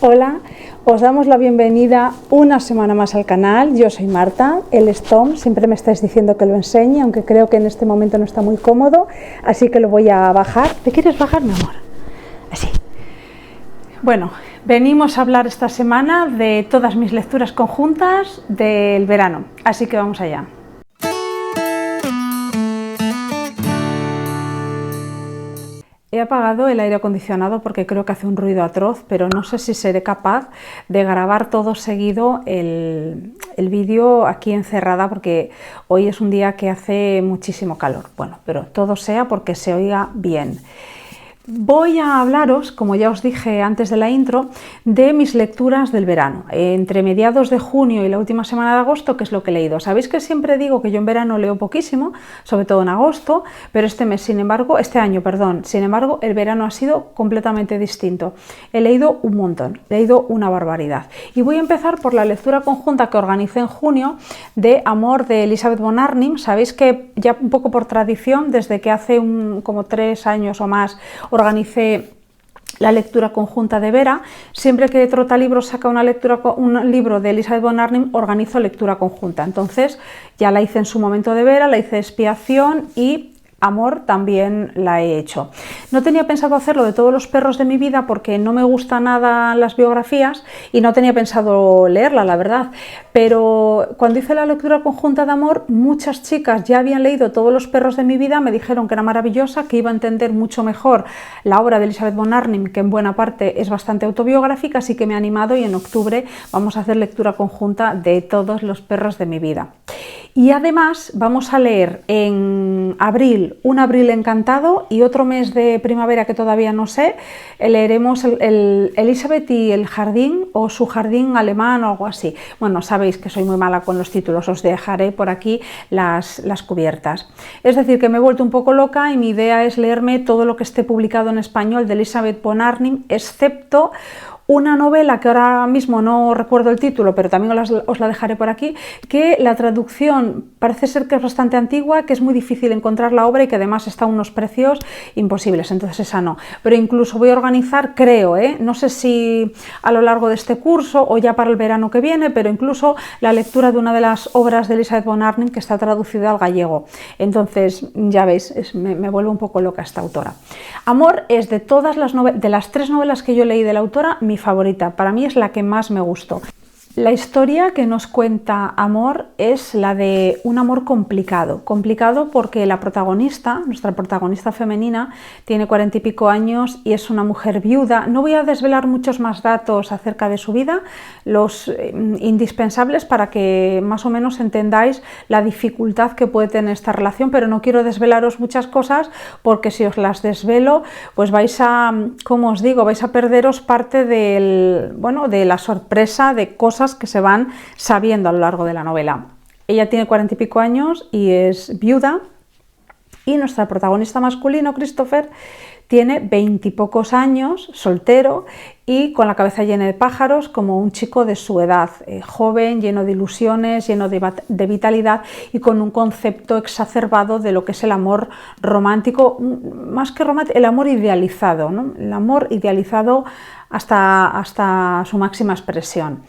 Hola, os damos la bienvenida una semana más al canal. Yo soy Marta, él es Tom, siempre me estáis diciendo que lo enseñe, aunque creo que en este momento no está muy cómodo, así que lo voy a bajar. ¿Te quieres bajar, mi amor? Así. Bueno, venimos a hablar esta semana de todas mis lecturas conjuntas del verano, así que vamos allá. He apagado el aire acondicionado porque creo que hace un ruido atroz, pero no sé si seré capaz de grabar todo seguido el vídeo aquí encerrada, porque hoy es un día que hace muchísimo calor. Bueno, pero todo sea porque se oiga bien. Voy a hablaros, como ya os dije antes de la intro, de mis lecturas del verano, entre mediados de junio y la última semana de agosto, que es lo que he leído. Sabéis que siempre digo que yo en verano leo poquísimo, sobre todo en agosto, pero este año, sin embargo, el verano ha sido completamente distinto. He leído un montón, he leído una barbaridad. Y voy a empezar por la lectura conjunta que organicé en junio de Amor de Elizabeth von Arnim. Sabéis que ya un poco por tradición, desde que hace como 3 años o más, organicé la lectura conjunta de Vera. Siempre que Trotalibros saca un libro de Elizabeth von Arnim, organizo lectura conjunta. Entonces ya la hice en su momento de Vera, la hice de Expiación y Amor también la he hecho. No tenía pensado hacerlo de Todos los perros de mi vida porque no me gustan nada las biografías y no tenía pensado leerla, la verdad. Pero cuando hice la lectura conjunta de Amor, muchas chicas ya habían leído Todos los perros de mi vida, me dijeron que era maravillosa, que iba a entender mucho mejor la obra de Elizabeth von Arnim, que en buena parte es bastante autobiográfica, así que me he animado y en octubre vamos a hacer lectura conjunta de Todos los perros de mi vida. Y además vamos a leer en abril Un abril encantado y otro mes de primavera que todavía no sé, leeremos el Elizabeth y el jardín, o su jardín alemán o algo así. Bueno, sabéis que soy muy mala con los títulos, os dejaré por aquí las cubiertas. Es decir, que me he vuelto un poco loca y mi idea es leerme todo lo que esté publicado en español de Elizabeth von Arnim, excepto una novela que ahora mismo no recuerdo el título, pero también os la dejaré por aquí, que la traducción parece ser que es bastante antigua, que es muy difícil encontrar la obra y que además está a unos precios imposibles, entonces esa no. Pero incluso voy a organizar, creo, no sé si a lo largo de este curso o ya para el verano que viene, pero incluso la lectura de una de las obras de Elizabeth von Arnim que está traducida al gallego. Entonces, ya veis, me vuelve un poco loca esta autora. Amor es de las 3 novelas que yo leí de la autora, mi favorita, para mí es la que más me gustó. La historia que nos cuenta Amor es la de un amor complicado porque nuestra protagonista femenina, tiene 40 y pico años y es una mujer viuda. No voy a desvelar muchos más datos acerca de su vida, los indispensables para que más o menos entendáis la dificultad que puede tener esta relación, pero no quiero desvelaros muchas cosas porque si os las desvelo, pues vais a perderos parte de la sorpresa de cosas que se van sabiendo a lo largo de la novela. Ella tiene 40 y pico años y es viuda, y nuestro protagonista masculino, Christopher, tiene 20 y pocos años, soltero y con la cabeza llena de pájaros, como un chico de su edad, joven, lleno de ilusiones, lleno de vitalidad y con un concepto exacerbado de lo que es el amor romántico, más que romántico, el amor idealizado, ¿no? El amor idealizado hasta su máxima expresión.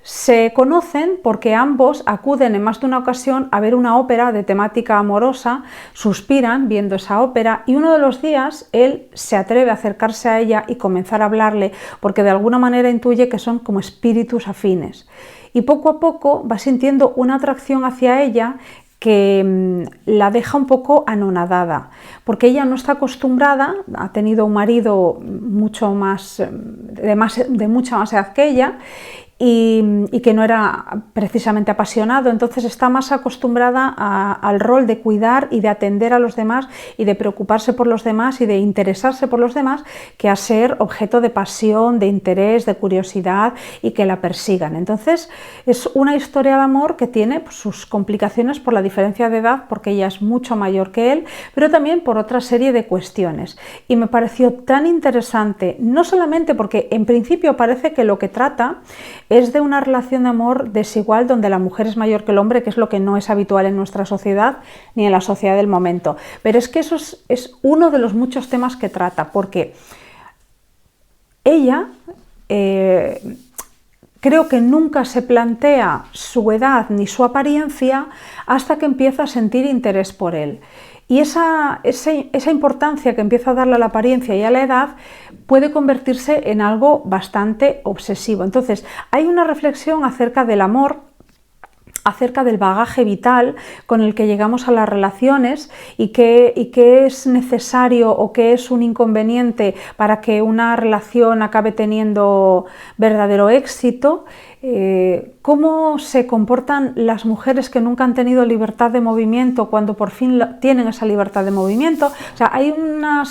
Se conocen porque ambos acuden en más de una ocasión a ver una ópera de temática amorosa, suspiran viendo esa ópera y uno de los días él se atreve a acercarse a ella y comenzar a hablarle porque de alguna manera intuye que son como espíritus afines. Y poco a poco va sintiendo una atracción hacia ella que la deja un poco anonadada, porque ella no está acostumbrada, ha tenido un marido de mucha más edad que ella, y que no era precisamente apasionado, entonces está más acostumbrada al rol de cuidar y de atender a los demás y de preocuparse por los demás y de interesarse por los demás, que a ser objeto de pasión, de interés, de curiosidad y que la persigan. Entonces es una historia de amor que tiene sus complicaciones por la diferencia de edad, porque ella es mucho mayor que él, pero también por otra serie de cuestiones. Y me pareció tan interesante, no solamente porque en principio parece que lo que trata es de una relación de amor desigual donde la mujer es mayor que el hombre, que es lo que no es habitual en nuestra sociedad ni en la sociedad del momento. Pero es que eso es uno de los muchos temas que trata, porque ella creo que nunca se plantea su edad ni su apariencia hasta que empieza a sentir interés por él. Y esa importancia que empieza a darle a la apariencia y a la edad puede convertirse en algo bastante obsesivo. Entonces, hay una reflexión acerca del amor, acerca del bagaje vital con el que llegamos a las relaciones y qué es necesario o qué es un inconveniente para que una relación acabe teniendo verdadero éxito. Cómo se comportan las mujeres que nunca han tenido libertad de movimiento cuando por fin tienen esa libertad de movimiento. O sea, hay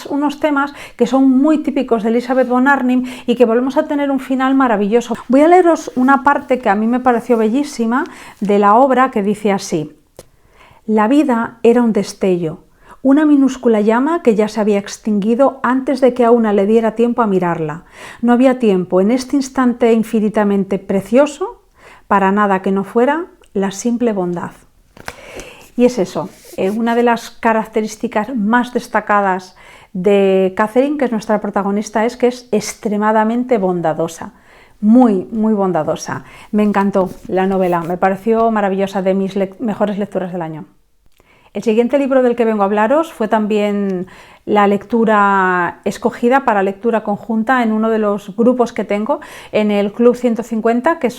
unos temas que son muy típicos de Elizabeth von Arnim y que volvemos a tener un final maravilloso. Voy a leeros una parte que a mí me pareció bellísima de la obra, que dice así: la vida era un destello, una minúscula llama que ya se había extinguido antes de que a una le diera tiempo a mirarla. No había tiempo en este instante infinitamente precioso para nada que no fuera la simple bondad. Y es eso, una de las características más destacadas de Catherine, que es nuestra protagonista, es que es extremadamente bondadosa. Muy, muy bondadosa. Me encantó la novela, me pareció maravillosa, de mis mejores lecturas del año. El siguiente libro del que vengo a hablaros fue también la lectura escogida para lectura conjunta en uno de los grupos que tengo en el Club 150, que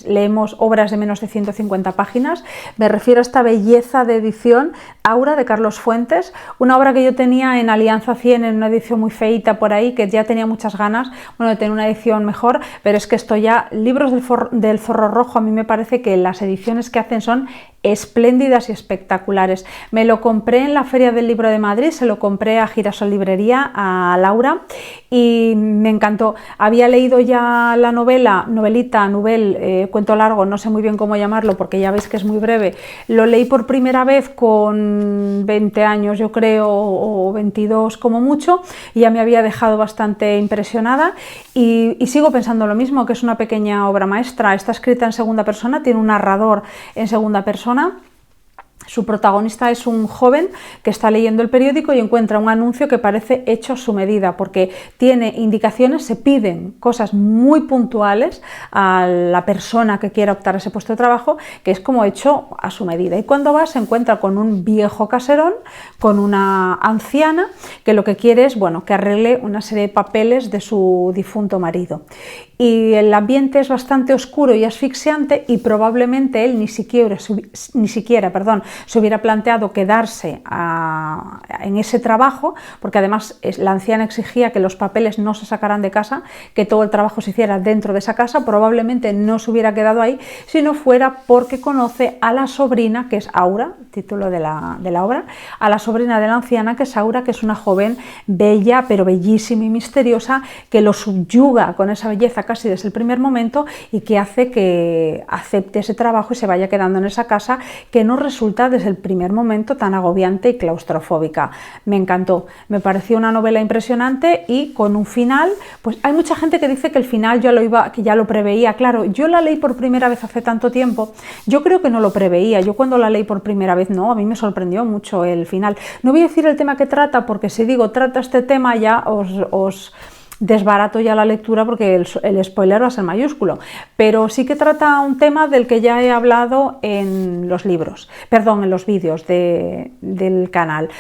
leemos obras de menos de 150 páginas. Me refiero a esta belleza de edición, Aura, de Carlos Fuentes, una obra que yo tenía en Alianza 100 en una edición muy feita por ahí, que ya tenía muchas ganas, de tener una edición mejor, pero es que esto ya, libros del Zorro Rojo, a mí me parece que las ediciones que hacen son espléndidas y espectaculares. Me lo compré en la Feria del Libro de Madrid, se lo compré a Girasol Librería, a Laura, y me encantó. Había leído ya la cuento largo, no sé muy bien cómo llamarlo porque ya veis que es muy breve. Lo leí por primera vez con 20 años, yo creo, o 22 como mucho, y ya me había dejado bastante impresionada y sigo pensando lo mismo, que es una pequeña obra maestra. Está escrita en segunda persona, tiene un narrador en segunda persona. Su protagonista es un joven que está leyendo el periódico y encuentra un anuncio que parece hecho a su medida, porque tiene indicaciones, se piden cosas muy puntuales a la persona que quiera optar a ese puesto de trabajo, que es como hecho a su medida. Y cuando va, se encuentra con un viejo caserón, con una anciana, que lo que quiere es, que arregle una serie de papeles de su difunto marido. Y el ambiente es bastante oscuro y asfixiante, y probablemente él ni siquiera se hubiera planteado quedarse en ese trabajo, porque además la anciana exigía que los papeles no se sacaran de casa, que todo el trabajo se hiciera dentro de esa casa. Probablemente no se hubiera quedado ahí si no fuera porque conoce a la sobrina, que es Aura, título de la obra, a la sobrina de la anciana, que es Aura, que es una joven bella, pero bellísima y misteriosa, que lo subyuga con esa belleza casi desde el primer momento y que hace que acepte ese trabajo y se vaya quedando en esa casa, que no resulta desde el primer momento tan agobiante y claustrofóbica. Me encantó, me pareció una novela impresionante y con un final, pues hay mucha gente que dice que el final que ya lo preveía. Claro, yo la leí por primera vez hace tanto tiempo, yo creo que no lo preveía. Yo cuando la leí por primera vez, a mí me sorprendió mucho el final. No voy a decir el tema que trata, porque si digo trata este tema ya os desbarato ya la lectura, porque el spoiler va a ser mayúsculo, pero sí que trata un tema del que ya he hablado en los vídeos del canal.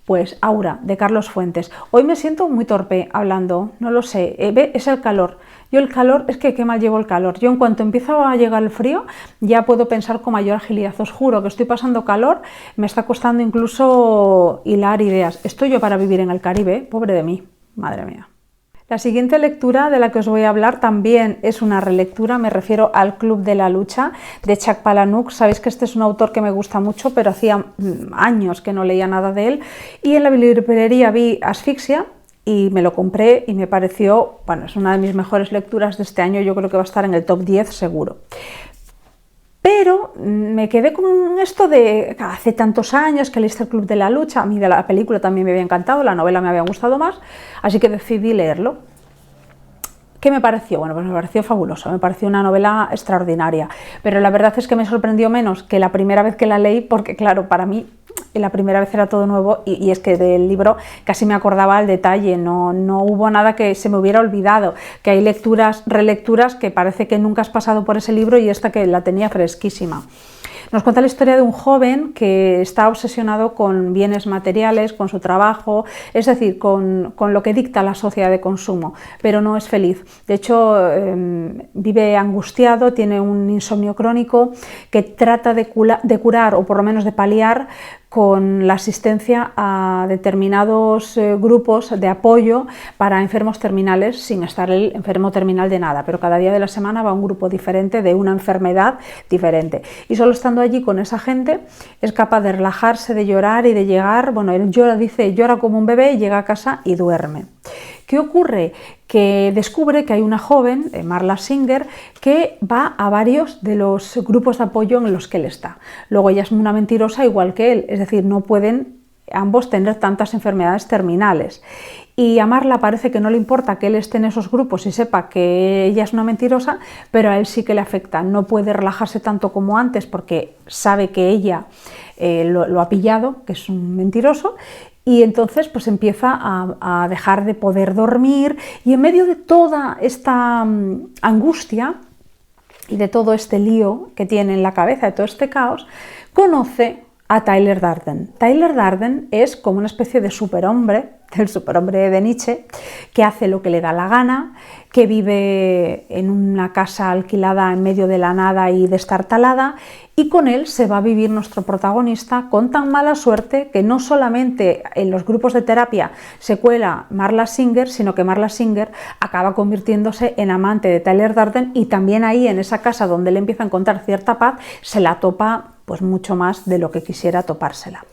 Pues Aura, de Carlos Fuentes. Hoy me siento muy torpe hablando, no lo sé, es el calor. Yo el calor, es que qué mal llevo el calor. Yo en cuanto empieza a llegar el frío, ya puedo pensar con mayor agilidad. Os juro que estoy pasando calor, me está costando incluso hilar ideas. Estoy yo para vivir en el Caribe, pobre de mí, madre mía. La siguiente lectura de la que os voy a hablar también es una relectura, me refiero al Club de la Lucha, de Chuck Palahniuk. Sabéis que este es un autor que me gusta mucho, pero hacía años que no leía nada de él, y en la librería vi Asfixia y me lo compré y me pareció, es una de mis mejores lecturas de este año. Yo creo que va a estar en el top 10 seguro. Pero me quedé con esto de hace tantos años que leíste el Club de la Lucha. A mí de la película también me había encantado, la novela me había gustado más, así que decidí leerlo. ¿Qué me pareció? Pues me pareció fabuloso, me pareció una novela extraordinaria, pero la verdad es que me sorprendió menos que la primera vez que la leí, porque claro, para mí la primera vez era todo nuevo y es que del libro casi me acordaba al detalle, no hubo nada que se me hubiera olvidado, que hay lecturas, relecturas que parece que nunca has pasado por ese libro y esta que la tenía fresquísima. Nos cuenta la historia de un joven que está obsesionado con bienes materiales, con su trabajo, es decir, con lo que dicta la sociedad de consumo, pero no es feliz. De hecho, vive angustiado, tiene un insomnio crónico que trata de curar o por lo menos de paliar con la asistencia a determinados grupos de apoyo para enfermos terminales sin estar el enfermo terminal de nada, pero cada día de la semana va a un grupo diferente de una enfermedad diferente y solo estando allí con esa gente es capaz de relajarse, de llorar y de llegar, bueno, él llora como un bebé, llega a casa y duerme. ¿Qué ocurre? Que descubre que hay una joven, Marla Singer, que va a varios de los grupos de apoyo en los que él está. Luego ella es una mentirosa igual que él, es decir, no pueden ambos tener tantas enfermedades terminales. Y a Marla parece que no le importa que él esté en esos grupos y sepa que ella es una mentirosa, pero a él sí que le afecta. No puede relajarse tanto como antes porque sabe que ella lo ha pillado, que es un mentiroso, y entonces pues empieza a dejar de poder dormir y en medio de toda esta angustia y de todo este lío que tiene en la cabeza, de todo este caos, conoce a Tyler Durden. Tyler Durden es como una especie de superhombre, el superhombre de Nietzsche, que hace lo que le da la gana, que vive en una casa alquilada en medio de la nada y destartalada, y con él se va a vivir nuestro protagonista con tan mala suerte que no solamente en los grupos de terapia se cuela Marla Singer, sino que Marla Singer acaba convirtiéndose en amante de Tyler Durden y también ahí en esa casa donde él empieza a encontrar cierta paz se la topa pues mucho más de lo que quisiera topársela.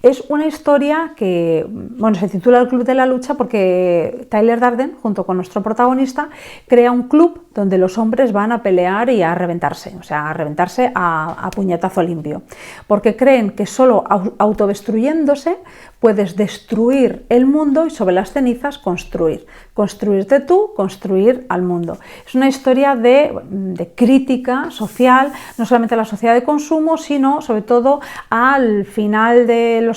Es una historia que, bueno, se titula El Club de la Lucha porque Tyler Durden, junto con nuestro protagonista, crea un club donde los hombres van a pelear y a reventarse, o sea, a reventarse a puñetazo limpio, porque creen que solo autodestruyéndose puedes destruir el mundo y sobre las cenizas construir. Construirte tú, construir al mundo. Es una historia de crítica social, no solamente a la sociedad de consumo, sino sobre todo al final del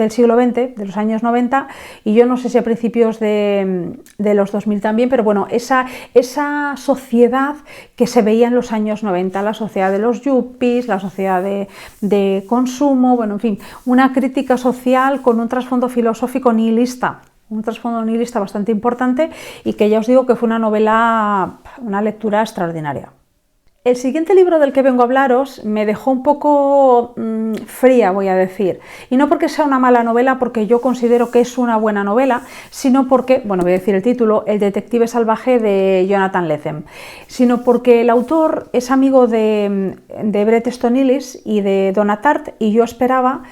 siglo XX, de los años 90, y yo no sé si a principios de los 2000 también, pero bueno, esa sociedad que se veía en los años 90, la sociedad de los yuppies, la sociedad de consumo, bueno, en fin, una crítica social con un trasfondo filosófico nihilista, un trasfondo nihilista bastante importante y que ya os digo que fue una novela, una lectura extraordinaria. El siguiente libro del que vengo a hablaros me dejó un poco fría, voy a decir, y no porque sea una mala novela, porque yo considero que es una buena novela, sino porque, bueno, voy a decir el título, El detective salvaje de Jonathan Lethem, sino porque el autor es amigo de Bret Easton Ellis y de Donna Tartt y yo esperaba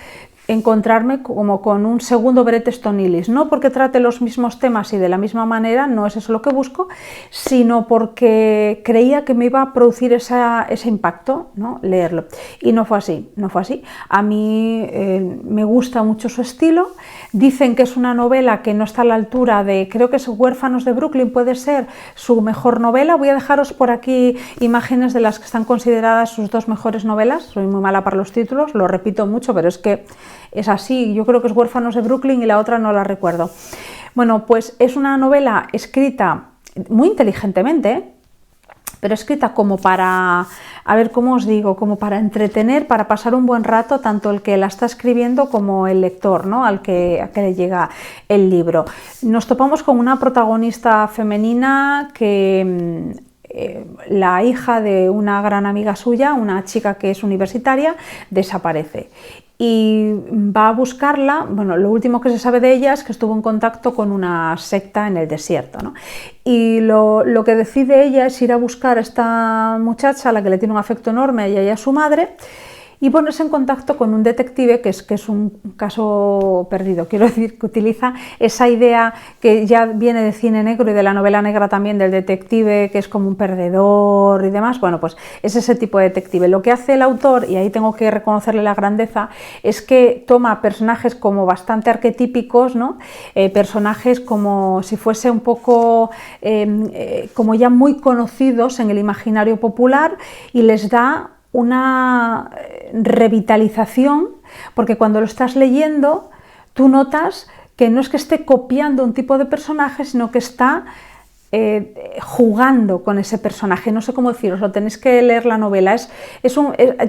encontrarme como con un segundo Bret Easton Ellis, no porque trate los mismos temas y de la misma manera, no es eso lo que busco, sino porque creía que me iba a producir ese impacto, ¿no? Leerlo. Y no fue así, no fue así. A mí me gusta mucho su estilo, dicen que es una novela que no está a la altura de, creo que es Huérfanos de Brooklyn, puede ser su mejor novela. Voy a dejaros por aquí imágenes de las que están consideradas sus dos mejores novelas, soy muy mala para los títulos, lo repito mucho, pero es que es así, yo creo que es Huérfanos de Brooklyn y la otra no la recuerdo. Bueno, pues es una novela escrita muy inteligentemente, pero escrita como para, a ver cómo os digo, como para entretener, para pasar un buen rato, tanto el que la está escribiendo como el lector, ¿no? a que le llega el libro. Nos topamos con una protagonista femenina que la hija de una gran amiga suya, una chica que es universitaria, desaparece. Y va a buscarla, bueno, lo último que se sabe de ella es que estuvo en contacto con una secta en el desierto, ¿no? Y lo que decide ella es ir a buscar a esta muchacha, a la que le tiene un afecto enorme, a ella y a su madre, y ponerse en contacto con un detective que es un caso perdido, quiero decir que utiliza esa idea que ya viene de cine negro y de la novela negra también del detective que es como un perdedor y demás. Bueno, pues es ese tipo de detective. Lo que hace el autor, y ahí tengo que reconocerle la grandeza, es que toma personajes como bastante arquetípicos, ¿no? Personajes como si fuese un poco como ya muy conocidos en el imaginario popular y les da una revitalización porque cuando lo estás leyendo tú notas que no es que esté copiando un tipo de personaje, sino que está jugando con ese personaje. No sé cómo deciroslo, tenéis que leer la novela.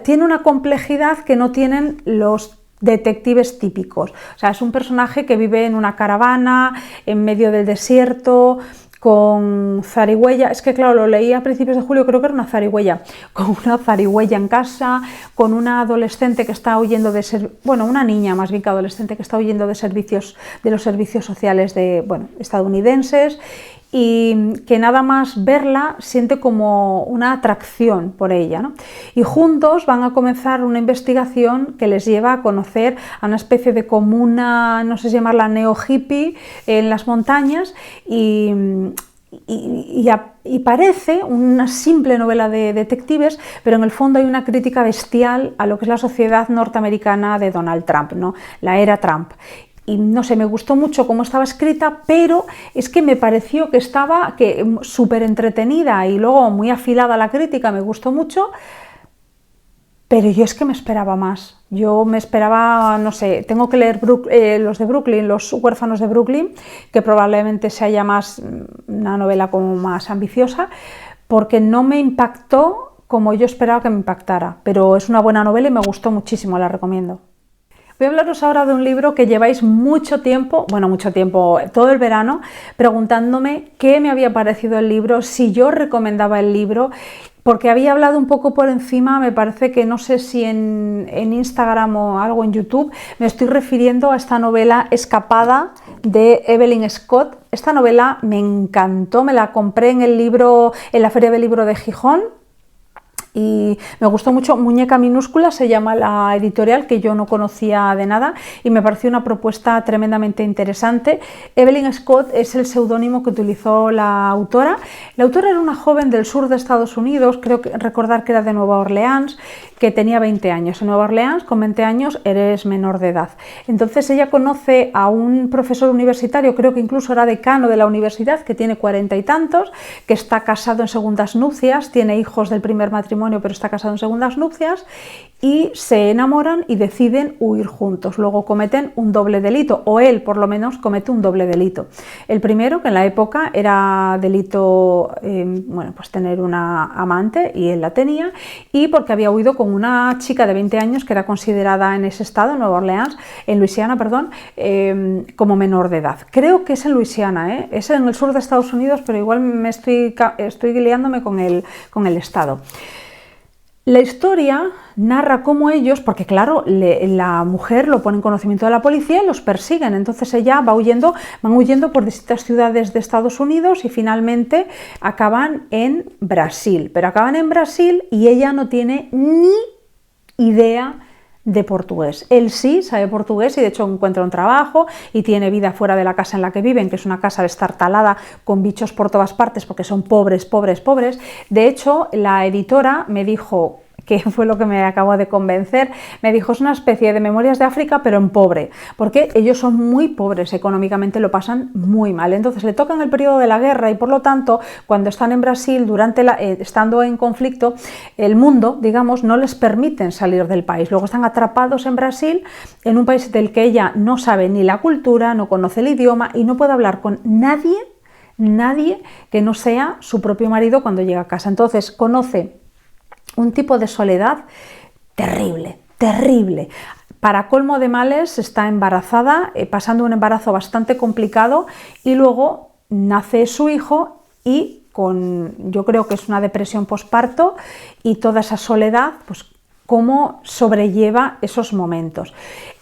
Tiene una complejidad que no tienen los detectives típicos. O sea, es un personaje que vive en una caravana, en medio del desierto, con zarigüeya. Es que claro, lo leí a principios de julio, creo que era una zarigüeya, con una zarigüeya en casa, con una adolescente que está huyendo una niña más bien que adolescente, que está huyendo de los servicios sociales estadounidenses, y que nada más verla siente como una atracción por ella, ¿no? Y juntos van a comenzar una investigación que les lleva a conocer a una especie de comuna, no sé si llamarla neo-hippie, en las montañas, y parece una simple novela de detectives, pero en el fondo hay una crítica bestial a lo que es la sociedad norteamericana de Donald Trump, ¿no? La era Trump. Y no sé, me gustó mucho cómo estaba escrita, pero es que me pareció que estaba súper entretenida y luego muy afilada la crítica, me gustó mucho, pero yo es que me esperaba más. Yo me esperaba, no sé, tengo que leer los de Brooklyn, Los huérfanos de Brooklyn, que probablemente se haya más una novela como más ambiciosa, porque no me impactó como yo esperaba que me impactara, pero es una buena novela y me gustó muchísimo, la recomiendo. Voy a hablaros ahora de un libro que lleváis mucho tiempo, todo el verano, preguntándome qué me había parecido el libro, si yo recomendaba el libro, porque había hablado un poco por encima, me parece que no sé si en Instagram o algo en YouTube, me estoy refiriendo a esta novela Escapada de Evelyn Scott. Esta novela me encantó, me la compré en la Feria del Libro de Gijón, y me gustó mucho. Muñeca Minúscula se llama la editorial, que yo no conocía de nada, y me pareció una propuesta tremendamente interesante. Evelyn Scott es el seudónimo que utilizó la autora. La autora era una joven del sur de Estados Unidos, recordar que era de Nueva Orleans, que tenía 20 años. En Nueva Orleans, con 20 años, eres menor de edad. Entonces ella conoce a un profesor universitario, creo que incluso era decano de la universidad, que tiene 40 y tantos, que está casado en segundas nupcias, tiene hijos del primer matrimonio, pero está casado en segundas nupcias, y se enamoran y deciden huir juntos. Luego cometen un doble delito, o él por lo menos comete un doble delito. El primero, que en la época era delito pues tener una amante, y él la tenía, y porque había huido con una chica de 20 años que era considerada en ese estado, en Luisiana, como menor de edad. Creo que es en Luisiana, es en el sur de Estados Unidos, pero igual me estoy liándome con el estado. La historia narra cómo ellos, porque claro, la mujer lo pone en conocimiento de la policía y los persiguen, entonces ella van huyendo por distintas ciudades de Estados Unidos y finalmente acaban en Brasil, pero acaban en Brasil y ella no tiene ni idea de portugués. Él sí sabe portugués y de hecho encuentra un trabajo y tiene vida fuera de la casa en la que viven, que es una casa destartalada con bichos por todas partes porque son pobres. De hecho, la editora me dijo, que fue lo que me acabó de convencer, me dijo, es una especie de Memorias de África pero en pobre, porque ellos son muy pobres, económicamente lo pasan muy mal, entonces le tocan el periodo de la guerra y por lo tanto cuando están en Brasil, estando en conflicto, el mundo, digamos, no les permiten salir del país, luego están atrapados en Brasil, en un país del que ella no sabe ni la cultura, no conoce el idioma y no puede hablar con nadie que no sea su propio marido cuando llega a casa. Entonces conoce un tipo de soledad terrible. Para colmo de males está embarazada, pasando un embarazo bastante complicado, y luego nace su hijo y yo creo que es una depresión posparto y toda esa soledad, pues cómo sobrelleva esos momentos.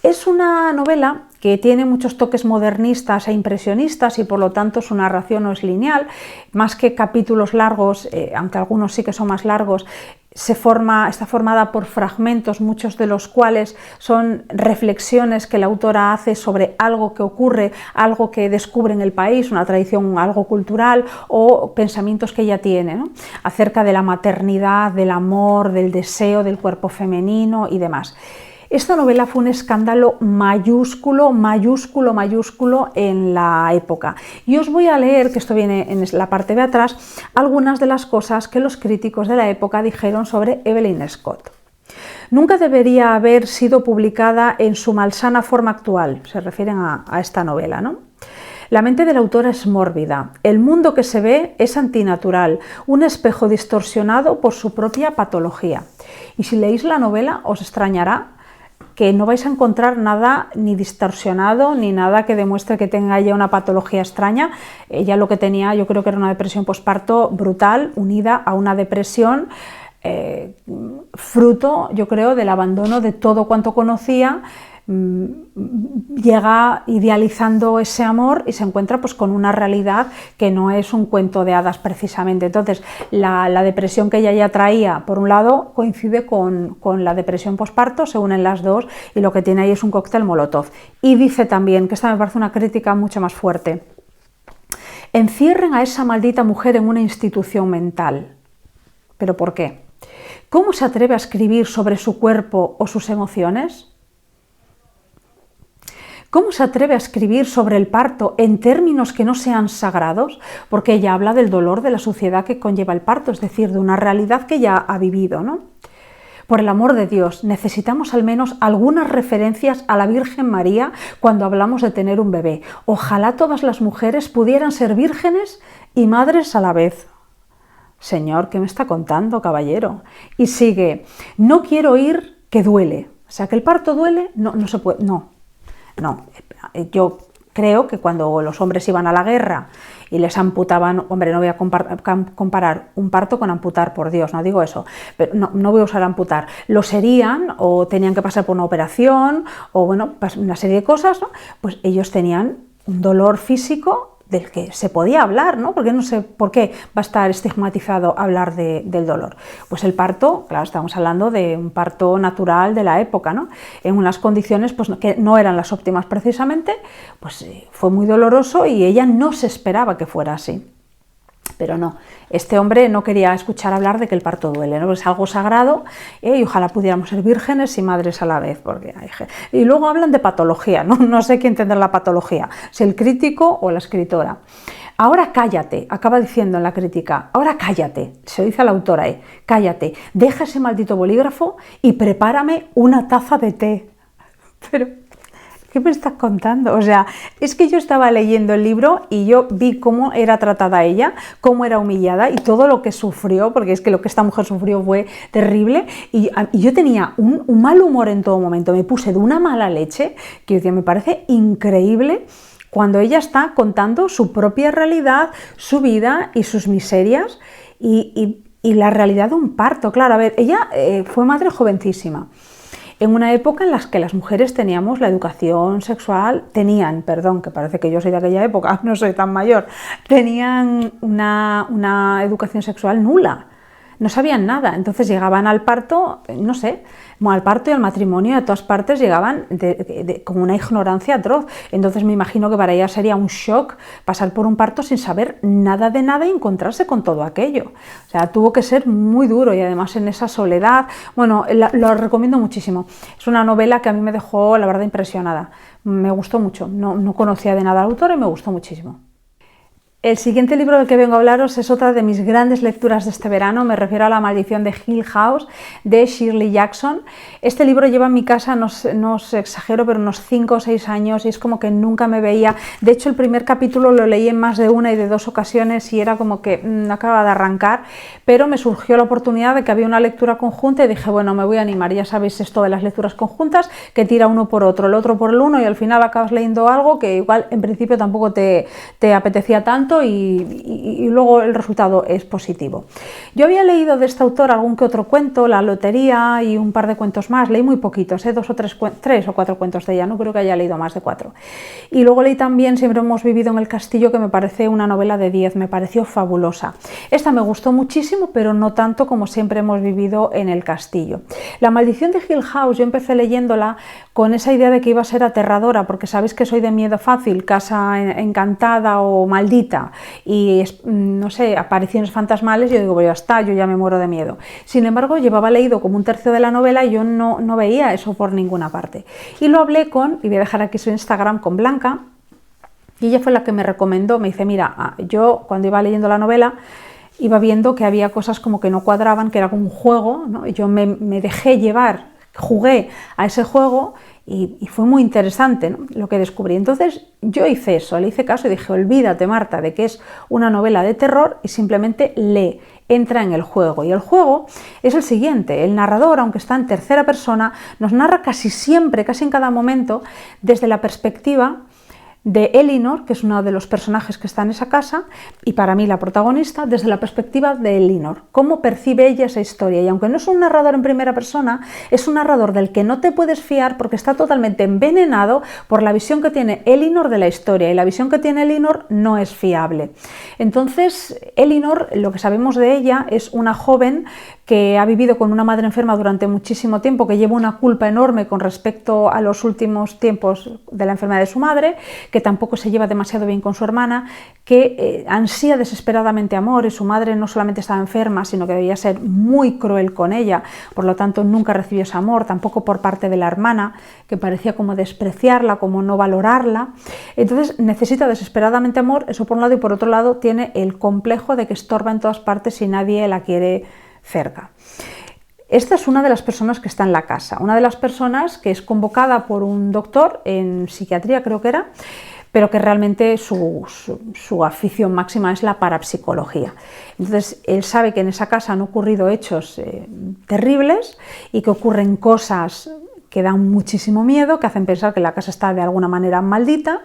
Es una novela que tiene muchos toques modernistas e impresionistas y por lo tanto su narración no es lineal, más que capítulos largos, aunque algunos sí que son más largos, está formada por fragmentos, muchos de los cuales son reflexiones que la autora hace sobre algo que ocurre, algo que descubre en el país, una tradición, algo cultural, o pensamientos que ella tiene, ¿no?, acerca de la maternidad, del amor, del deseo, del cuerpo femenino y demás. Esta novela fue un escándalo mayúsculo en la época. Y os voy a leer, que esto viene en la parte de atrás, algunas de las cosas que los críticos de la época dijeron sobre Evelyn Scott. Nunca debería haber sido publicada en su malsana forma actual, se refieren a esta novela, ¿no? La mente del autor es mórbida, el mundo que se ve es antinatural, un espejo distorsionado por su propia patología. Y si leéis la novela os extrañará que no vais a encontrar nada ni distorsionado ni nada que demuestre que tenga ella una patología extraña. Ella lo que tenía, yo creo que era una depresión posparto brutal, unida a una depresión fruto, yo creo, del abandono de todo cuanto conocía. Llega idealizando ese amor y se encuentra pues con una realidad que no es un cuento de hadas precisamente. Entonces la depresión que ella ya traía, por un lado, coincide con la depresión posparto, se unen las dos y lo que tiene ahí es un cóctel molotov. Y dice también, que esta me parece una crítica mucho más fuerte: encierren a esa maldita mujer en una institución mental. ¿Pero por qué? ¿Cómo se atreve a escribir sobre su cuerpo o sus emociones? ¿Cómo se atreve a escribir sobre el parto en términos que no sean sagrados? Porque ella habla del dolor de la suciedad que conlleva el parto, es decir, de una realidad que ya ha vivido, ¿no? Por el amor de Dios, necesitamos al menos algunas referencias a la Virgen María cuando hablamos de tener un bebé. Ojalá todas las mujeres pudieran ser vírgenes y madres a la vez. Señor, ¿qué me está contando, caballero? Y sigue, no quiero oír que duele. O sea, que el parto duele, no se puede, no. Yo creo que cuando los hombres iban a la guerra y les amputaban, hombre, no voy a comparar un parto con amputar, por Dios, no digo eso, pero no voy a usar amputar, los herían o tenían que pasar por una operación o bueno, una serie de cosas, ¿no? Pues ellos tenían un dolor físico del que se podía hablar, ¿no? Porque no sé por qué va a estar estigmatizado hablar del dolor. Pues el parto, claro, estamos hablando de un parto natural de la época, ¿no? En unas condiciones pues, que no eran las óptimas precisamente, pues fue muy doloroso y ella no se esperaba que fuera así. Pero no, este hombre no quería escuchar hablar de que el parto duele, ¿no? Es algo sagrado y ojalá pudiéramos ser vírgenes y madres a la vez. Porque y luego hablan de patología, ¿no? No sé quién tendrá la patología, si el crítico o la escritora. Ahora cállate, acaba diciendo en la crítica, ahora cállate, se lo dice a la autora, cállate, deja ese maldito bolígrafo y prepárame una taza de té. Pero ¿qué me estás contando? O sea, es que yo estaba leyendo el libro y yo vi cómo era tratada ella, cómo era humillada y todo lo que sufrió, porque es que lo que esta mujer sufrió fue terrible y yo tenía un mal humor en todo momento, me puse de una mala leche que yo decía, me parece increíble cuando ella está contando su propia realidad, su vida y sus miserias y la realidad de un parto. Claro, a ver, ella fue madre jovencísima. En una época en la que las mujeres teníamos la educación sexual, que parece que yo soy de aquella época, no soy tan mayor, tenían una educación sexual nula, no sabían nada, entonces llegaban al parto, no sé, al parto y al matrimonio, a todas partes llegaban con una ignorancia atroz, entonces me imagino que para ella sería un shock pasar por un parto sin saber nada de nada y encontrarse con todo aquello, o sea, tuvo que ser muy duro y además en esa soledad, bueno, lo recomiendo muchísimo, es una novela que a mí me dejó, la verdad, impresionada, me gustó mucho, no conocía de nada al autor y me gustó muchísimo. El siguiente libro del que vengo a hablaros es otra de mis grandes lecturas de este verano, me refiero a La maldición de Hill House de Shirley Jackson. Este libro lleva en mi casa, no os exagero, pero unos 5 o 6 años y es como que nunca me veía. De hecho, el primer capítulo lo leí en más de una y de 2 ocasiones y era como que acababa de arrancar, pero me surgió la oportunidad de que había una lectura conjunta y dije, bueno, me voy a animar. Ya sabéis esto de las lecturas conjuntas, que tira uno por otro, el otro por el uno y al final acabas leyendo algo que igual en principio tampoco te apetecía tanto. Y luego el resultado es positivo. Yo había leído de este autor algún que otro cuento, La lotería y un par de cuentos más, leí muy poquitos, 3 o 4 cuentos de ella, no creo que haya leído más de 4. Y luego leí también Siempre hemos vivido en el castillo, que me parece una novela de 10, me pareció fabulosa. Esta me gustó muchísimo, pero no tanto como Siempre hemos vivido en el castillo. La maldición de Hill House, yo empecé leyéndola con esa idea de que iba a ser aterradora, porque sabéis que soy de miedo fácil, Casa encantada o Maldita, y no sé, apariciones fantasmales, yo digo, pues ya está, yo ya me muero de miedo. Sin embargo, llevaba leído como un tercio de la novela y yo no veía eso por ninguna parte. Y lo hablé y voy a dejar aquí su Instagram, con Blanca, y ella fue la que me recomendó, me dice, mira, yo cuando iba leyendo la novela, iba viendo que había cosas como que no cuadraban, que era como un juego, ¿no? Y yo me dejé llevar, jugué a ese juego y fue muy interesante, ¿no?, lo que descubrí. Entonces yo hice eso, le hice caso y dije, olvídate, Marta, de que es una novela de terror y simplemente lee, entra en el juego. Y el juego es el siguiente: el narrador, aunque está en tercera persona, nos narra casi siempre, casi en cada momento, desde la perspectiva de Elinor, que es uno de los personajes que está en esa casa, y para mí la protagonista, desde la perspectiva de Elinor, cómo percibe ella esa historia. Y aunque no es un narrador en primera persona, es un narrador del que no te puedes fiar porque está totalmente envenenado por la visión que tiene Elinor de la historia, y la visión que tiene Elinor no es fiable. Entonces, Elinor, lo que sabemos de ella, es una joven que ha vivido con una madre enferma durante muchísimo tiempo, que lleva una culpa enorme con respecto a los últimos tiempos de la enfermedad de su madre, que tampoco se lleva demasiado bien con su hermana, que ansía desesperadamente amor, y su madre no solamente estaba enferma, sino que debía ser muy cruel con ella, por lo tanto nunca recibió ese amor, tampoco por parte de la hermana, que parecía como despreciarla, como no valorarla. Entonces necesita desesperadamente amor, eso por un lado, y por otro lado tiene el complejo de que estorba en todas partes y nadie la quiere cerca. Esta es una de las personas que está en la casa, una de las personas que es convocada por un doctor en psiquiatría, creo que era, pero que realmente su afición máxima es la parapsicología. Entonces él sabe que en esa casa han ocurrido hechos terribles y que ocurren cosas que dan muchísimo miedo, que hacen pensar que la casa está de alguna manera maldita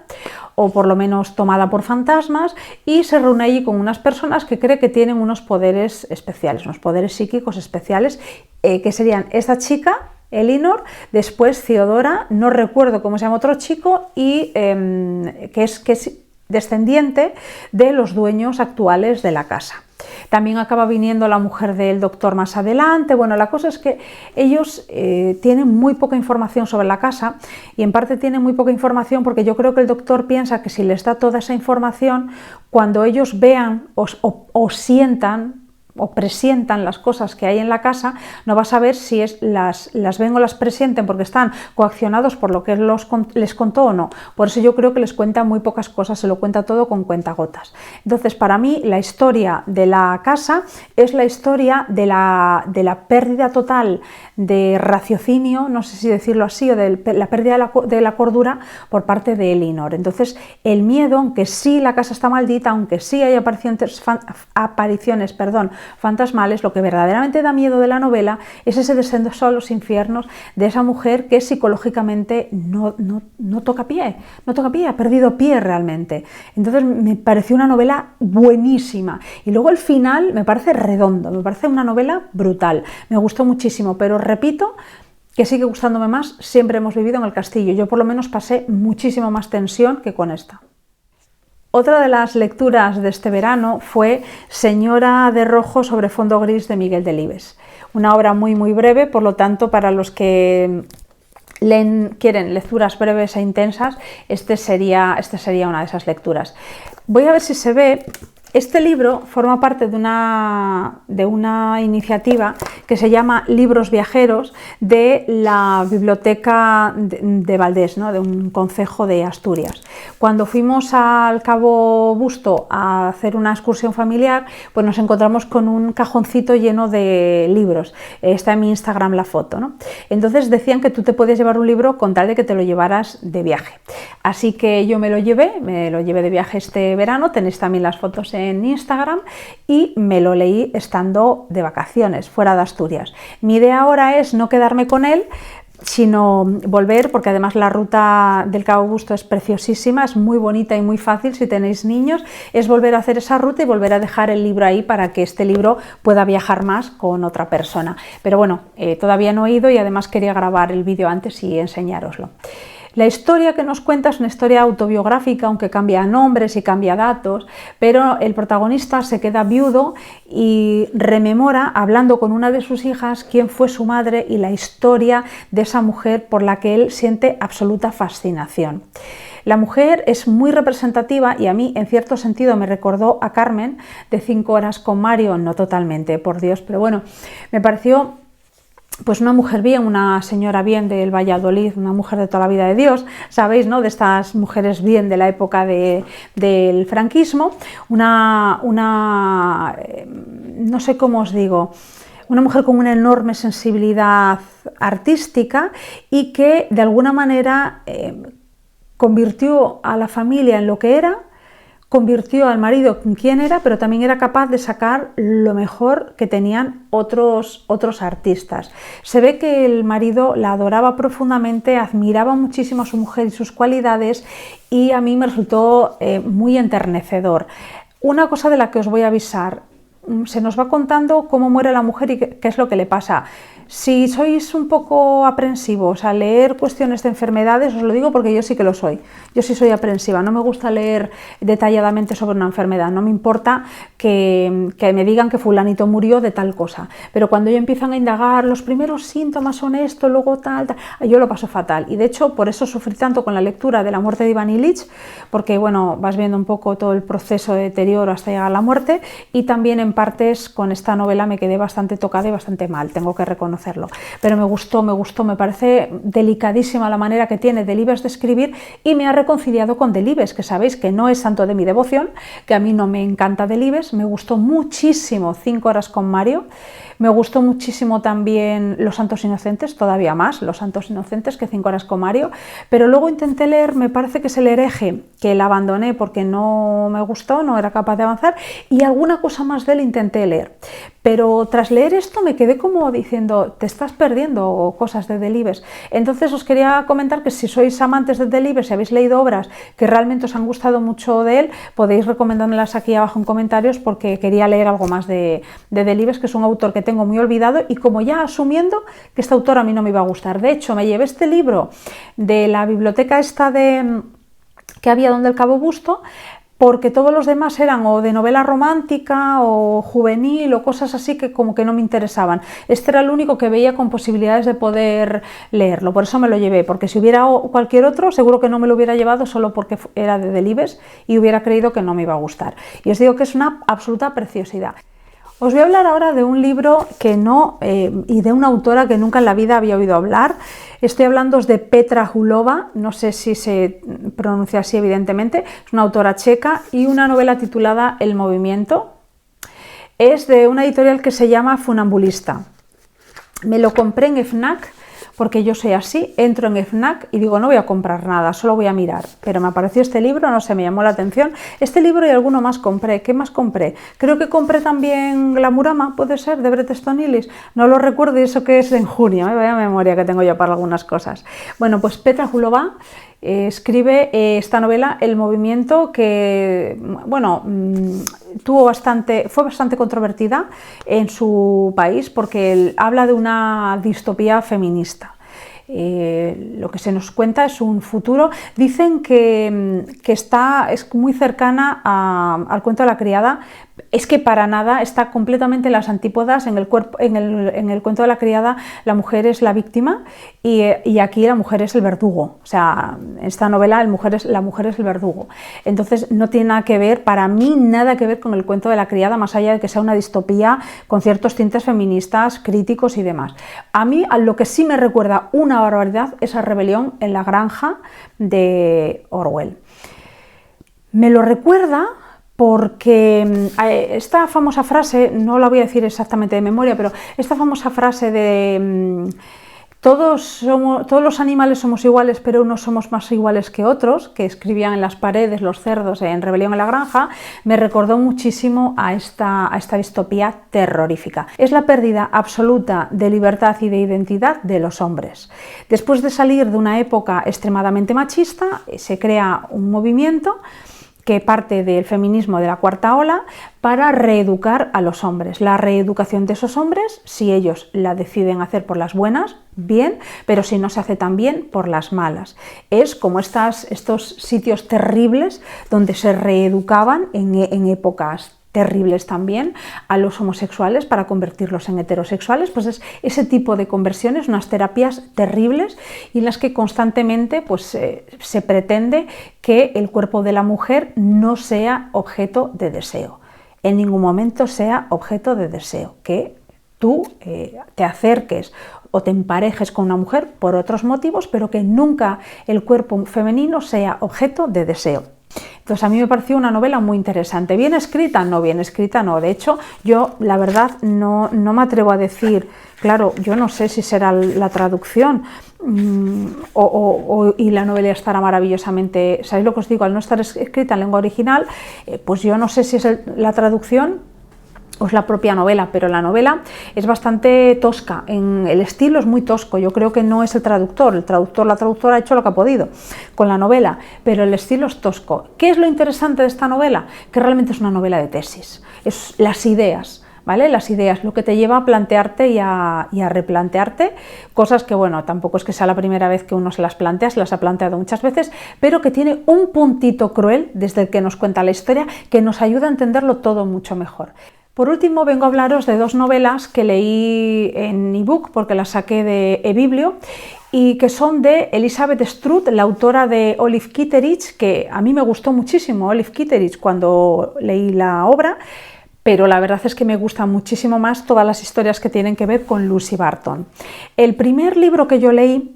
o por lo menos tomada por fantasmas, y se reúne allí con unas personas que cree que tienen unos poderes especiales, unos poderes psíquicos especiales, que serían esta chica, Elinor, después Theodora, no recuerdo cómo se llama otro chico, y que es descendiente de los dueños actuales de la casa. También acaba viniendo la mujer del doctor más adelante. Bueno, la cosa es que ellos tienen muy poca información sobre la casa, y en parte tienen muy poca información porque yo creo que el doctor piensa que si les da toda esa información, cuando ellos vean o sientan o presientan las cosas que hay en la casa, no va a saber si las ven o las presienten porque están coaccionados por lo que él les contó o no. Por eso yo creo que les cuenta muy pocas cosas, se lo cuenta todo con cuentagotas. Entonces, para mí, la historia de la casa es la historia de la pérdida total de raciocinio, no sé si decirlo así, o de la pérdida de la cordura por parte de Elinor. Entonces, el miedo, aunque sí la casa está maldita, aunque sí hay apariciones fantasmales, lo que verdaderamente da miedo de la novela es ese descenso a los infiernos de esa mujer que psicológicamente no toca pie, ha perdido pie realmente. Entonces me pareció una novela buenísima, y luego el final me parece redondo, me parece una novela brutal, me gustó muchísimo, pero repito que sigue gustándome más Siempre hemos vivido en el castillo. Yo por lo menos pasé muchísimo más tensión que con esta. Otra de las lecturas de este verano fue Señora de rojo sobre fondo gris de Miguel Delibes. Una obra muy breve, por lo tanto, para los que quieren lecturas breves e intensas, este sería una de esas lecturas. Voy a ver si se ve. Este libro forma parte de una iniciativa que se llama Libros Viajeros de la Biblioteca de Valdés, ¿no?, de un concejo de Asturias. Cuando fuimos al Cabo Busto a hacer una excursión familiar, pues nos encontramos con un cajoncito lleno de libros. Está en mi Instagram la foto, ¿no? Entonces decían que tú te podías llevar un libro con tal de que te lo llevaras de viaje. Así que yo me lo llevé de viaje este verano, tenéis también las fotos en Instagram, y me lo leí estando de vacaciones fuera de Asturias. Mi idea ahora es no quedarme con él, sino volver, porque además la ruta del Cabo Busto es preciosísima, es muy bonita y muy fácil si tenéis niños, es volver a hacer esa ruta y volver a dejar el libro ahí para que este libro pueda viajar más con otra persona. Pero bueno, todavía no he ido, y además quería grabar el vídeo antes y enseñároslo. La historia que nos cuenta es una historia autobiográfica, aunque cambia nombres y cambia datos, pero el protagonista se queda viudo y rememora, hablando con una de sus hijas, quién fue su madre y la historia de esa mujer por la que él siente absoluta fascinación. La mujer es muy representativa y a mí, en cierto sentido, me recordó a Carmen de 5 horas con Mario, no totalmente, por Dios, pero bueno, me pareció pues una mujer bien, una señora bien del Valladolid, una mujer de toda la vida de Dios, sabéis, ¿no? De estas mujeres bien de la época del franquismo, no sé cómo os digo, una mujer con una enorme sensibilidad artística y que de alguna manera convirtió a la familia en lo que era, convirtió al marido en quien era, pero también era capaz de sacar lo mejor que tenían otros artistas. Se ve que el marido la adoraba profundamente, admiraba muchísimo a su mujer y sus cualidades, y a mí me resultó muy enternecedor. Una cosa de la que os voy a avisar: se nos va contando cómo muere la mujer y qué es lo que le pasa. Si sois un poco aprensivos a leer cuestiones de enfermedades, os lo digo porque yo sí que lo soy. Yo sí soy aprensiva, no me gusta leer detalladamente sobre una enfermedad, no me importa que me digan que fulanito murió de tal cosa, pero cuando ya empiezan a indagar, los primeros síntomas son esto, luego tal, yo lo paso fatal. Y de hecho, por eso sufrí tanto con la lectura de La muerte de Iván Ilich, porque bueno, vas viendo un poco todo el proceso de deterioro hasta llegar a la muerte, y también en partes con esta novela me quedé bastante tocada y bastante mal, tengo que reconocerlo. Pero me gustó, me parece delicadísima la manera que tiene Delibes de escribir, y me ha reconciliado con Delibes, que sabéis que no es santo de mi devoción, que a mí no me encanta Delibes. Me gustó muchísimo 5 horas con Mario, me gustó muchísimo también Los santos inocentes, todavía más Los santos inocentes que 5 horas con Mario, pero luego intenté leer, me parece que es El hereje, que la abandoné porque no me gustó, no era capaz de avanzar, y alguna cosa más de él intenté leer. Pero tras leer esto me quedé como diciendo, te estás perdiendo cosas de Delibes. Entonces os quería comentar que si sois amantes de Delibes, si habéis leído obras que realmente os han gustado mucho de él, podéis recomendármelas aquí abajo en comentarios, porque quería leer algo más de Delibes, que es un autor que tengo muy olvidado, y como ya asumiendo que este autor a mí no me iba a gustar. De hecho, me llevé este libro de la biblioteca esta que había donde el Cabo Busto, porque todos los demás eran o de novela romántica o juvenil o cosas así que como que no me interesaban. Este era el único que veía con posibilidades de poder leerlo, por eso me lo llevé, porque si hubiera cualquier otro seguro que no me lo hubiera llevado solo porque era de Delibes y hubiera creído que no me iba a gustar. Y os digo que es una absoluta preciosidad. Os voy a hablar ahora de un libro que no, y de una autora que nunca en la vida había oído hablar. Estoy hablando de Petra Hulova, no sé si se pronuncia así evidentemente, es una autora checa, y una novela titulada El movimiento. Es de una editorial que se llama Funambulista. Me lo compré en FNAC, porque yo soy así, entro en FNAC y digo, no voy a comprar nada, solo voy a mirar. Pero me apareció este libro, no sé, me llamó la atención. Este libro y alguno más compré. ¿Qué más compré? Creo que compré también Glamurama, puede ser, de Bret Easton Ellis. No lo recuerdo, y eso que es en junio, vaya memoria que tengo yo para algunas cosas. Bueno, pues Petra Hulova escribe esta novela, El movimiento, que bueno, fue bastante controvertida en su país, porque habla de una distopía feminista. Lo que se nos cuenta es un futuro, dicen que es muy cercana al cuento de la criada. Es que para nada, está completamente en las antípodas. En el cuento de la criada la mujer es la víctima y aquí la mujer es el verdugo. O sea, en esta novela la mujer es el verdugo. Entonces no tiene nada que ver, para mí nada que ver con el cuento de la criada, más allá de que sea una distopía con ciertos tintes feministas, críticos y demás. A mí lo que sí me recuerda una barbaridad es a Rebelión en la granja de Orwell. Me lo recuerda porque esta famosa frase, no la voy a decir exactamente de memoria, pero esta famosa frase de todos los animales somos iguales, pero unos somos más iguales que otros, que escribían en las paredes los cerdos en Rebelión en la granja, me recordó muchísimo a esta distopía terrorífica. Es la pérdida absoluta de libertad y de identidad de los hombres. Después de salir de una época extremadamente machista, se crea un movimiento que parte del feminismo de la cuarta ola para reeducar a los hombres. La reeducación de esos hombres, si ellos la deciden hacer por las buenas, bien, pero si no se hace tan bien, por las malas. Es como estos sitios terribles donde se reeducaban en épocas terribles también a los homosexuales para convertirlos en heterosexuales. Pues es ese tipo de conversiones, unas terapias terribles, y en las que constantemente pues, se pretende que el cuerpo de la mujer no sea objeto de deseo, en ningún momento sea objeto de deseo, que tú te acerques o te emparejes con una mujer por otros motivos, pero que nunca el cuerpo femenino sea objeto de deseo. Entonces a mí me pareció una novela muy interesante. ¿Bien escrita? No, bien escrita no. De hecho, yo la verdad no me atrevo a decir, claro, yo no sé si será la traducción y la novela estará maravillosamente, ¿sabéis lo que os digo? Al no estar escrita en lengua original, pues yo no sé si es la traducción o es la propia novela, pero la novela es bastante tosca, el estilo es muy tosco, yo creo que no es el traductor, la traductora ha hecho lo que ha podido con la novela, pero el estilo es tosco. ¿Qué es lo interesante de esta novela? Que realmente es una novela de tesis, es las ideas, ¿vale? Las ideas, lo que te lleva a plantearte y a replantearte cosas que, bueno, tampoco es que sea la primera vez que uno se las plantea, se las ha planteado muchas veces, pero que tiene un puntito cruel desde el que nos cuenta la historia que nos ayuda a entenderlo todo mucho mejor. Por último, vengo a hablaros de dos novelas que leí en ebook porque las saqué de eBiblio y que son de Elizabeth Strout, la autora de Olive Kitteridge, que a mí me gustó muchísimo Olive Kitteridge cuando leí la obra, pero la verdad es que me gustan muchísimo más todas las historias que tienen que ver con Lucy Barton. El primer libro que yo leí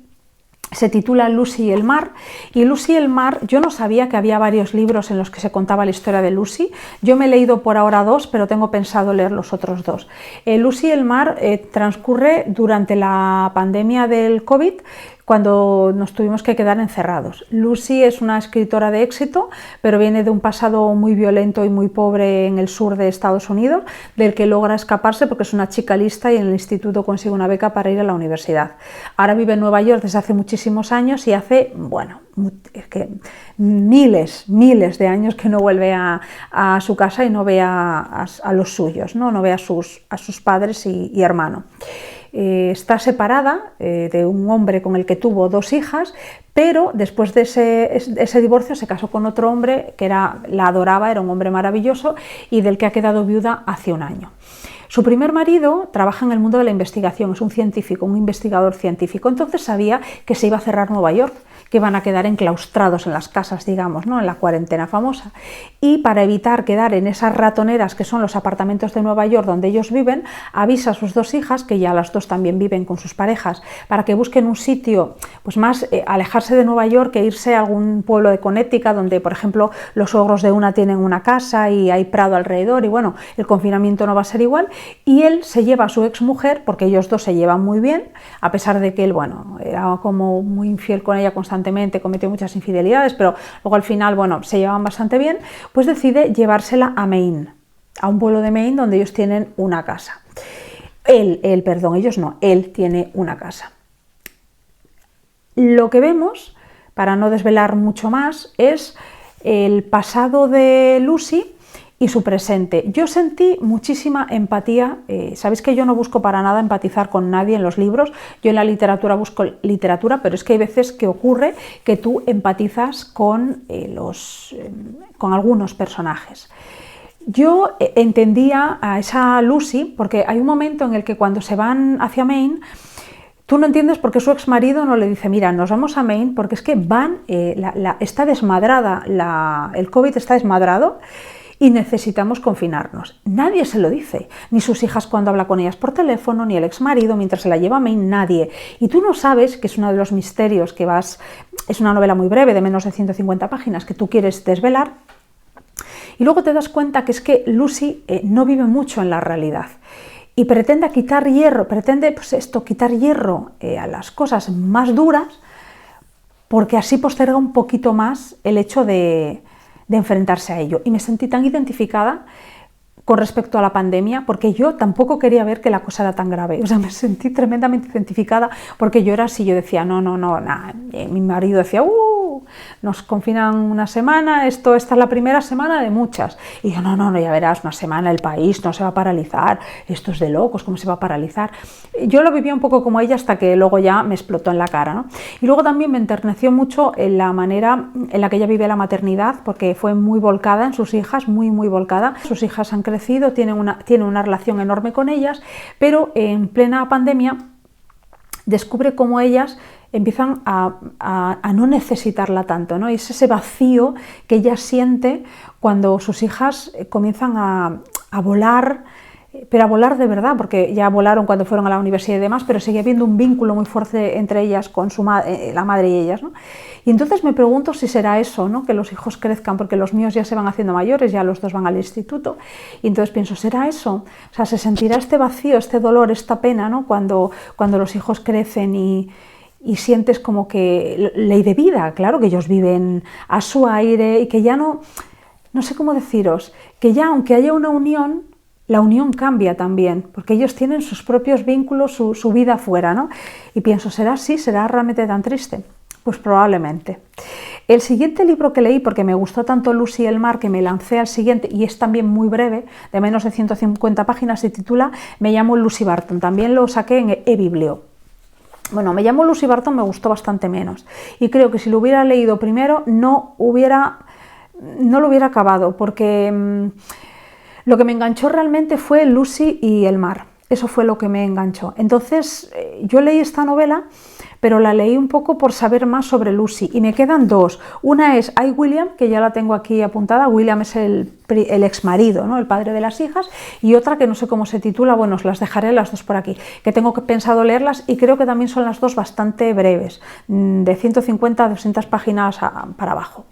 se titula Lucy y el mar, y Lucy y el mar, yo no sabía que había varios libros en los que se contaba la historia de Lucy. Yo me he leído por ahora 2, pero tengo pensado leer los otros 2. Lucy y el mar transcurre durante la pandemia del COVID, cuando nos tuvimos que quedar encerrados. Lucy es una escritora de éxito, pero viene de un pasado muy violento y muy pobre en el sur de Estados Unidos, del que logra escaparse porque es una chica lista y en el instituto consigue una beca para ir a la universidad. Ahora vive en Nueva York desde hace muchísimos años y hace, bueno, es que miles de años que no vuelve a su casa y no ve a los suyos, no ve a sus padres y hermano. Está separada de un hombre con el que tuvo 2 hijas, pero después de ese divorcio se casó con otro hombre que la adoraba, era un hombre maravilloso y del que ha quedado viuda hace un año. Su primer marido trabaja en el mundo de la investigación, es un científico, un investigador científico, entonces sabía que se iba a cerrar Nueva York, que van a quedar enclaustrados en las casas, digamos, ¿no? En la cuarentena famosa. Y para evitar quedar en esas ratoneras que son los apartamentos de Nueva York donde ellos viven, avisa a sus 2 hijas, que ya las 2 también viven con sus parejas, para que busquen un sitio, pues más alejarse de Nueva York e irse a algún pueblo de Connecticut, donde, por ejemplo, los suegros de una tienen una casa y hay prado alrededor, y bueno, el confinamiento no va a ser igual. Y él se lleva a su exmujer, porque ellos 2 se llevan muy bien, a pesar de que él, bueno, era como muy infiel con ella constantemente, cometió muchas infidelidades, pero luego al final, bueno, se llevaban bastante bien, pues decide llevársela a Maine, a un pueblo de Maine donde ellos tienen una casa. Él tiene una casa. Lo que vemos, para no desvelar mucho más, es el pasado de Lucy y su presente. Yo sentí muchísima empatía, sabéis que yo no busco para nada empatizar con nadie en los libros, yo en la literatura busco literatura, pero es que hay veces que ocurre que tú empatizas con algunos personajes. Yo entendía a esa Lucy, porque hay un momento en el que cuando se van hacia Maine, tú no entiendes por qué su exmarido no le dice, mira, nos vamos a Maine, porque es que está desmadrada, el COVID está desmadrado, y necesitamos confinarnos. Nadie se lo dice, ni sus hijas cuando habla con ellas por teléfono, ni el exmarido mientras se la lleva a Maine, nadie. Y tú no sabes, que es uno de los misterios es una novela muy breve, de menos de 150 páginas, que tú quieres desvelar, y luego te das cuenta que es que Lucy no vive mucho en la realidad. Y pretende quitar hierro a las cosas más duras, porque así posterga un poquito más el hecho de enfrentarse a ello. Y me sentí tan identificada con respecto a la pandemia, porque yo tampoco quería ver que la cosa era tan grave. O sea, me sentí tremendamente identificada, porque yo era así, yo decía, no, nada. Mi marido decía, nos confinan una semana, esta es la primera semana de muchas. Y yo, no, ya verás, una semana el país no se va a paralizar, esto es de locos, ¿cómo se va a paralizar? Yo lo vivía un poco como ella hasta que luego ya me explotó en la cara, ¿no? Y luego también me enterneció mucho en la manera en la que ella vive la maternidad, porque fue muy volcada en sus hijas, muy volcada. Sus hijas han crecido, tiene una relación enorme con ellas, pero en plena pandemia descubre cómo ellas empiezan a no necesitarla tanto, ¿no? Y es ese vacío que ella siente cuando sus hijas comienzan a volar pero a volar de verdad, porque ya volaron cuando fueron a la universidad y demás, pero sigue habiendo un vínculo muy fuerte entre ellas, con la madre y ellas, ¿no? Y entonces me pregunto si será eso, ¿no? Que los hijos crezcan, porque los míos ya se van haciendo mayores, ya los dos van al instituto, y entonces pienso, ¿será eso? O sea, ¿se sentirá este vacío, este dolor, esta pena, ¿no? Cuando los hijos crecen y sientes como que ley de vida, claro, que ellos viven a su aire y que ya no sé cómo deciros, que ya aunque haya una unión, la unión cambia también, porque ellos tienen sus propios vínculos, su vida afuera, ¿no? Y pienso, ¿será así? ¿Será realmente tan triste? Pues probablemente. El siguiente libro que leí, porque me gustó tanto Lucy y el mar, que me lancé al siguiente, y es también muy breve, de menos de 150 páginas, se titula Me llamo Lucy Barton, también lo saqué en eBiblio. Bueno, Me llamo Lucy Barton me gustó bastante menos, y creo que si lo hubiera leído primero no lo hubiera acabado, porque lo que me enganchó realmente fue Lucy y el mar. Eso fue lo que me enganchó. Entonces, yo leí esta novela, pero la leí un poco por saber más sobre Lucy. Y me quedan dos. Una es I, William, que ya la tengo aquí apuntada. William es el exmarido, ¿no? El padre de las hijas. Y otra que no sé cómo se titula, bueno, os las dejaré las dos por aquí, que tengo pensado leerlas y creo que también son las dos bastante breves, de 150 a 200 páginas para abajo.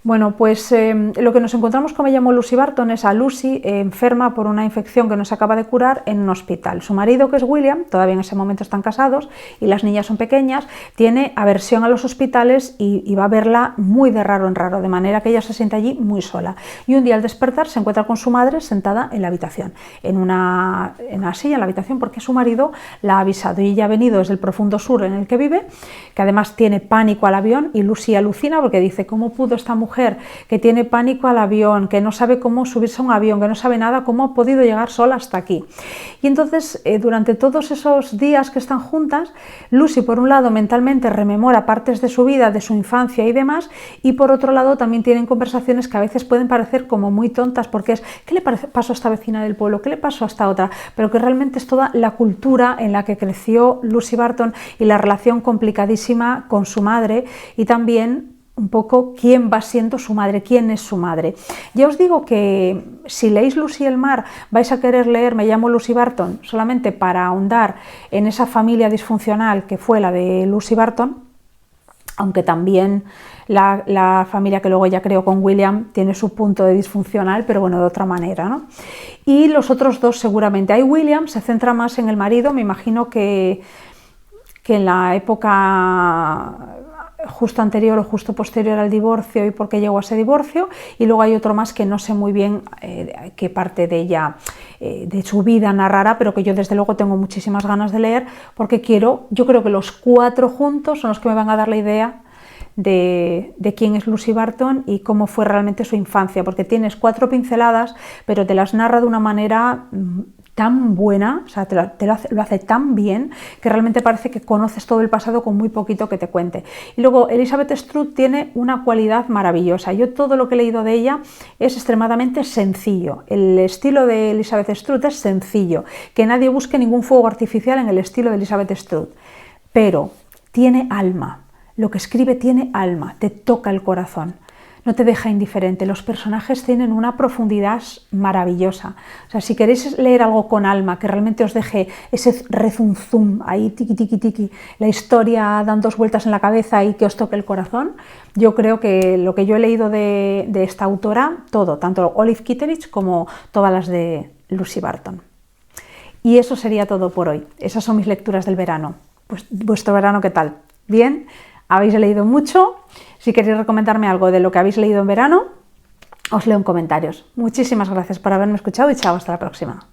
Bueno, pues lo que nos encontramos con Me llamo Lucy Barton es a Lucy enferma por una infección que no se acaba de curar en un hospital. Su marido, que es William, todavía en ese momento están casados y las niñas son pequeñas, tiene aversión a los hospitales y va a verla muy de raro en raro, de manera que ella se siente allí muy sola. Y un día al despertar se encuentra con su madre sentada en la habitación, en una silla en la habitación, porque su marido la ha avisado y ella ha venido desde el profundo sur en el que vive, que además tiene pánico al avión, y Lucy alucina porque dice, ¿cómo pudo esta mujer que tiene pánico al avión, que no sabe cómo subirse a un avión, que no sabe nada, cómo ha podido llegar sola hasta aquí? Y entonces, durante todos esos días que están juntas, Lucy, por un lado, mentalmente rememora partes de su vida, de su infancia y demás, y por otro lado, también tienen conversaciones que a veces pueden parecer como muy tontas, porque es, ¿qué le pasó a esta vecina del pueblo? ¿Qué le pasó a esta otra? Pero que realmente es toda la cultura en la que creció Lucy Barton y la relación complicadísima con su madre, y también un poco quién va siendo su madre, quién es su madre. Ya os digo que si leéis Lucy y el mar vais a querer leer Me llamo Lucy Barton solamente para ahondar en esa familia disfuncional que fue la de Lucy Barton, aunque también la familia que luego ella creó con William tiene su punto de disfuncional, pero bueno, de otra manera, ¿no? Y los otros dos seguramente. Ahí William se centra más en el marido, me imagino que en la época justo anterior o justo posterior al divorcio y por qué llegó a ese divorcio, y luego hay otro más que no sé muy bien qué parte de ella, de su vida narrará, pero que yo desde luego tengo muchísimas ganas de leer, porque yo creo que los cuatro juntos son los que me van a dar la idea de quién es Lucy Barton y cómo fue realmente su infancia, porque tienes cuatro pinceladas, pero te las narra de una manera tan buena, o sea, lo hace tan bien que realmente parece que conoces todo el pasado con muy poquito que te cuente. Y luego Elizabeth Strout tiene una cualidad maravillosa. Yo todo lo que he leído de ella es extremadamente sencillo. El estilo de Elizabeth Strout es sencillo, que nadie busque ningún fuego artificial en el estilo de Elizabeth Strout, pero tiene alma. Lo que escribe tiene alma, te toca el corazón. No te deja indiferente, los personajes tienen una profundidad maravillosa. O sea, si queréis leer algo con alma, que realmente os deje ese rezunzum, ahí tiqui tiqui tiqui, la historia dando vueltas en la cabeza y que os toque el corazón, yo creo que lo que yo he leído de esta autora, todo, tanto Olive Kitteridge como todas las de Lucy Barton. Y eso sería todo por hoy. Esas son mis lecturas del verano. Pues vuestro verano, ¿qué tal? ¿Bien? ¿Habéis leído mucho? Si queréis recomendarme algo de lo que habéis leído en verano, os leo en comentarios. Muchísimas gracias por haberme escuchado y chao, hasta la próxima.